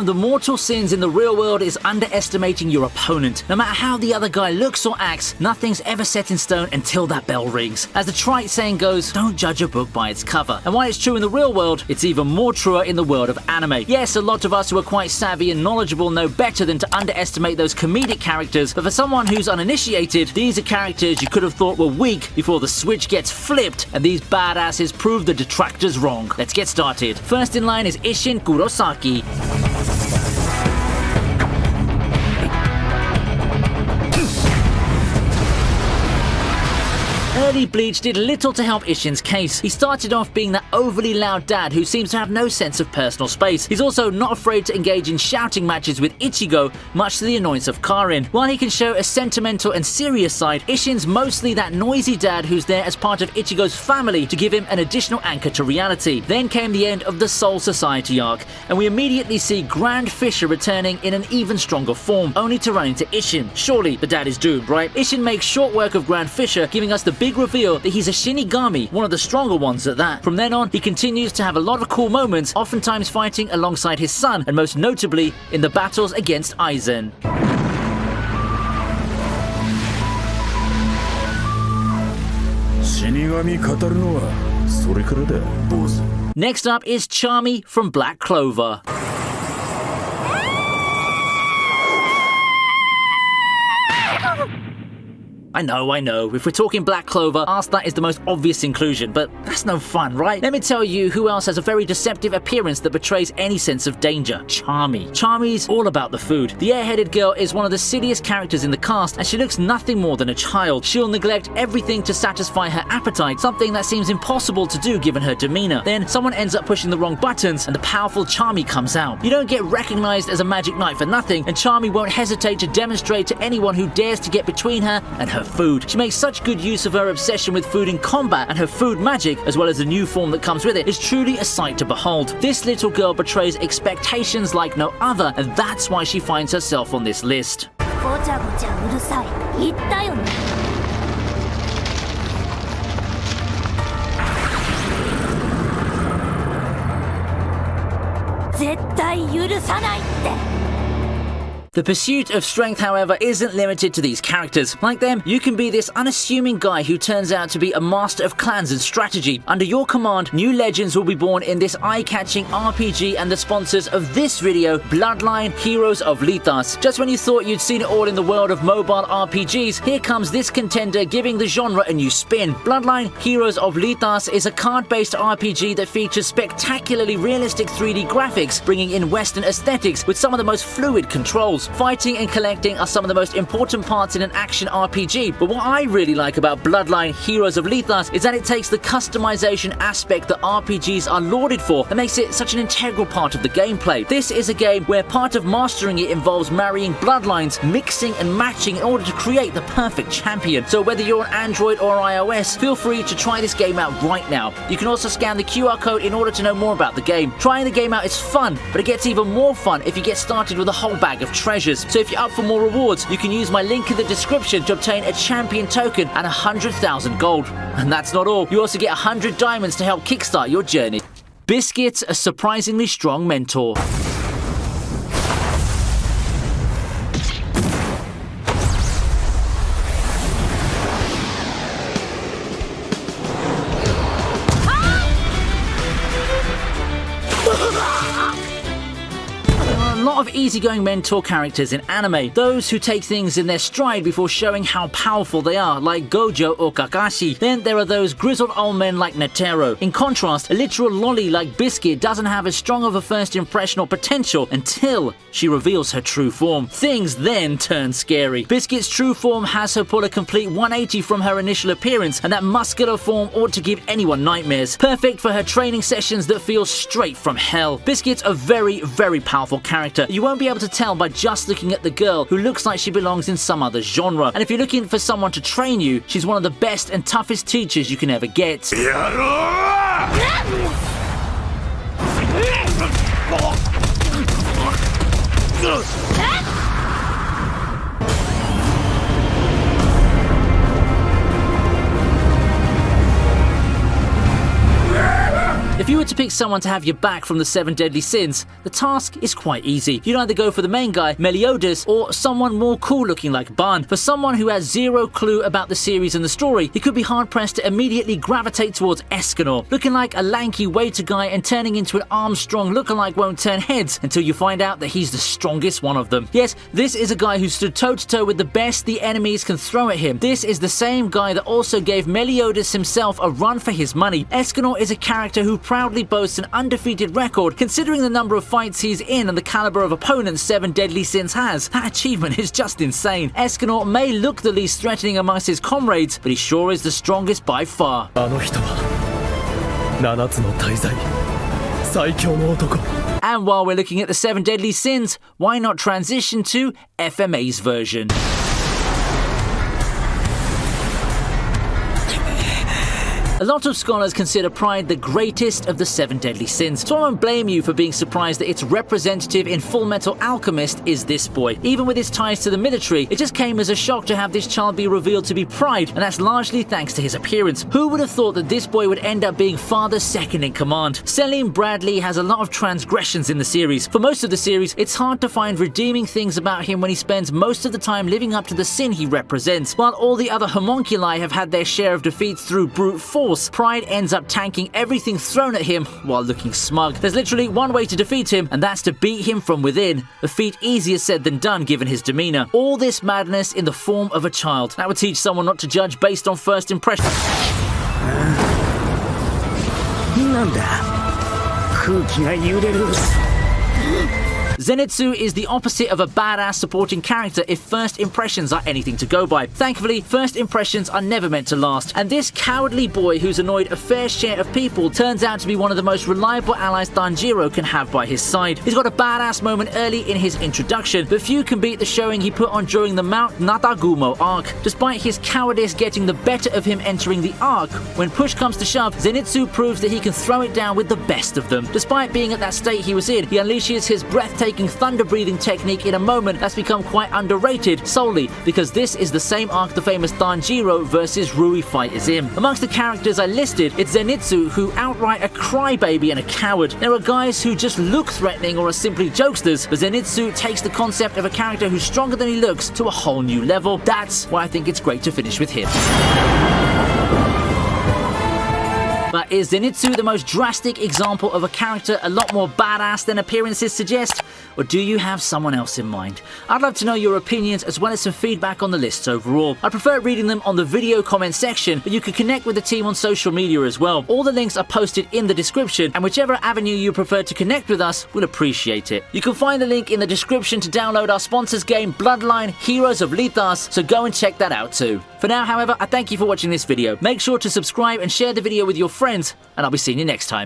The mortal sins in the real world is underestimating your opponent. No matter how the other guy looks or acts, nothing's ever set in stone until that bell rings. As the trite saying goes, don't judge a book by its cover. And while it's true in the real world, it's even more truer in the world of anime. Yes, a lot of us who are quite savvy and knowledgeable know better than to underestimate those comedic characters, but for someone who's uninitiated, these are characters you could have thought were weak before the switch gets flipped, and these badasses prove the detractors wrong. Let's get started. First in line is Isshin Kurosaki. Early Bleach did little to help Isshin's case. He started off being that overly loud dad who seems to have no sense of personal space. He's also not afraid to engage in shouting matches with Ichigo, much to the annoyance of Karin. While he can show a sentimental and serious side, Isshin's mostly that noisy dad who's there as part of Ichigo's family to give him an additional anchor to reality. Then came the end of the Soul Society arc, and we immediately see Grand Fisher returning in an even stronger form, only to run into Isshin. Surely the dad is doomed, right? Isshin makes short work of Grand Fisher, giving us the big reveal that he's a Shinigami, one of the stronger ones at that. From then on, he continues to have a lot of cool moments, oftentimes fighting alongside his son, and most notably in the battles against Aizen. Next up is Charmy from Black Clover. I know. If we're talking Black Clover, Asta is the most obvious inclusion, but that's no fun, right? Let me tell you who else has a very deceptive appearance that betrays any sense of danger. Charmy. Charmy's all about the food. The airheaded girl is one of the silliest characters in the cast, and she looks nothing more than a child. She'll neglect everything to satisfy her appetite, something that seems impossible to do given her demeanor. Then someone ends up pushing the wrong buttons, and the powerful Charmy comes out. You don't get recognized as a magic knight for nothing, and Charmy won't hesitate to demonstrate to anyone who dares to get between her and her food. She makes such good use of her obsession with food in combat, and her food magic, as well as the new form that comes with it, is truly a sight to behold. This little girl betrays expectations like no other, and that's why she finds herself on this list. The pursuit of strength, however, isn't limited to these characters. Like them, you can be this unassuming guy who turns out to be a master of clans and strategy. Under your command, new legends will be born in this eye-catching RPG, and the sponsors of this video, Bloodline Heroes of Lethas. Just when you thought you'd seen it all in the world of mobile RPGs, here comes this contender giving the genre a new spin. Bloodline Heroes of Lethas is a card-based RPG that features spectacularly realistic 3D graphics, bringing in Western aesthetics with some of the most fluid controls. Fighting and collecting are some of the most important parts in an action RPG, but what I really like about Bloodline Heroes of Lethas is that it takes the customization aspect that RPGs are lauded for and makes it such an integral part of the gameplay. This is a game where part of mastering it involves marrying bloodlines, mixing and matching in order to create the perfect champion. So whether you're on Android or iOS, feel free to try this game out right now. You can also scan the QR code in order to know more about the game. Trying the game out is fun, but it gets even more fun if you get started with a whole bag of treasures. So if you're up for more rewards, you can use my link in the description to obtain a champion token and 100,000 gold. And that's not all. You also get 100 diamonds to help kickstart your journey. Biscuit, a surprisingly strong mentor. A lot of easygoing mentor characters in anime, those who take things in their stride before showing how powerful they are, like Gojo or Kakashi. Then there are those grizzled old men like Netero. In contrast, a literal lolly like Biscuit doesn't have as strong of a first impression or potential until she reveals her true form. Things then turn scary. Biscuit's true form has her pull a complete 180 from her initial appearance, and that muscular form ought to give anyone nightmares. Perfect for her training sessions that feel straight from hell. Biscuit's a very, very powerful character. You won't be able to tell by just looking at the girl, who looks like she belongs in some other genre. And if you're looking for someone to train you, she's one of the best and toughest teachers you can ever get. If you were to pick someone to have your back from the 7 deadly sins, the task is quite easy. You'd either go for the main guy, Meliodas, or someone more cool looking like Ban. For someone who has zero clue about the series and the story, he could be hard pressed to immediately gravitate towards Escanor. Looking like a lanky waiter guy and turning into an Armstrong lookalike won't turn heads until you find out that he's the strongest one of them. Yes, this is a guy who stood toe to toe with the best the enemies can throw at him. This is the same guy that also gave Meliodas himself a run for his money. Escanor is a character who proudly boasts an undefeated record considering the number of fights he's in and the caliber of opponents 7 deadly sins has. That achievement is just insane. Escanor may look the least threatening amongst his comrades, but he sure is the strongest by far. And while we're looking at the 7 deadly sins, why not transition to FMA's version? A lot of scholars consider Pride the greatest of the 7 deadly sins, so I won't blame you for being surprised that its representative in Full Metal Alchemist is this boy. Even with his ties to the military, it just came as a shock to have this child be revealed to be Pride, and that's largely thanks to his appearance. Who would have thought that this boy would end up being father second in command? Selim Bradley has a lot of transgressions in the series. For most of the series, it's hard to find redeeming things about him when he spends most of the time living up to the sin he represents. While all the other homunculi have had their share of defeats through brute force, Pride ends up tanking everything thrown at him while looking smug. There's literally one way to defeat him, and that's to beat him from within. A feat easier said than done given his demeanor. All this madness in the form of a child. That would teach someone not to judge based on first impression. Zenitsu is the opposite of a badass supporting character if first impressions are anything to go by. Thankfully, first impressions are never meant to last, and this cowardly boy who's annoyed a fair share of people turns out to be one of the most reliable allies Tanjiro can have by his side. He's got a badass moment early in his introduction, but few can beat the showing he put on during the Mount Natagumo arc. Despite his cowardice getting the better of him entering the arc, when push comes to shove, Zenitsu proves that he can throw it down with the best of them. Despite being at that state he was in, he unleashes his breathtaking thunder breathing technique in a moment that's become quite underrated solely because this is the same arc the famous Tanjiro versus Rui fight is in. Amongst the characters I listed, it's Zenitsu who outright a crybaby and a coward. There are guys who just look threatening or are simply jokesters, but Zenitsu takes the concept of a character who's stronger than he looks to a whole new level. That's why I think it's great to finish with him. But is Zenitsu the most drastic example of a character a lot more badass than appearances suggest? Or do you have someone else in mind? I'd love to know your opinions as well as some feedback on the lists overall. I prefer reading them on the video comment section, but you can connect with the team on social media as well. All the links are posted in the description, and whichever avenue you prefer to connect with us, we'll appreciate it. You can find the link in the description to download our sponsors game Bloodline Heroes of Lithas, so go and check that out too. For now, however, I thank you for watching this video. Make sure to subscribe and share the video with your friends, and I'll be seeing you next time.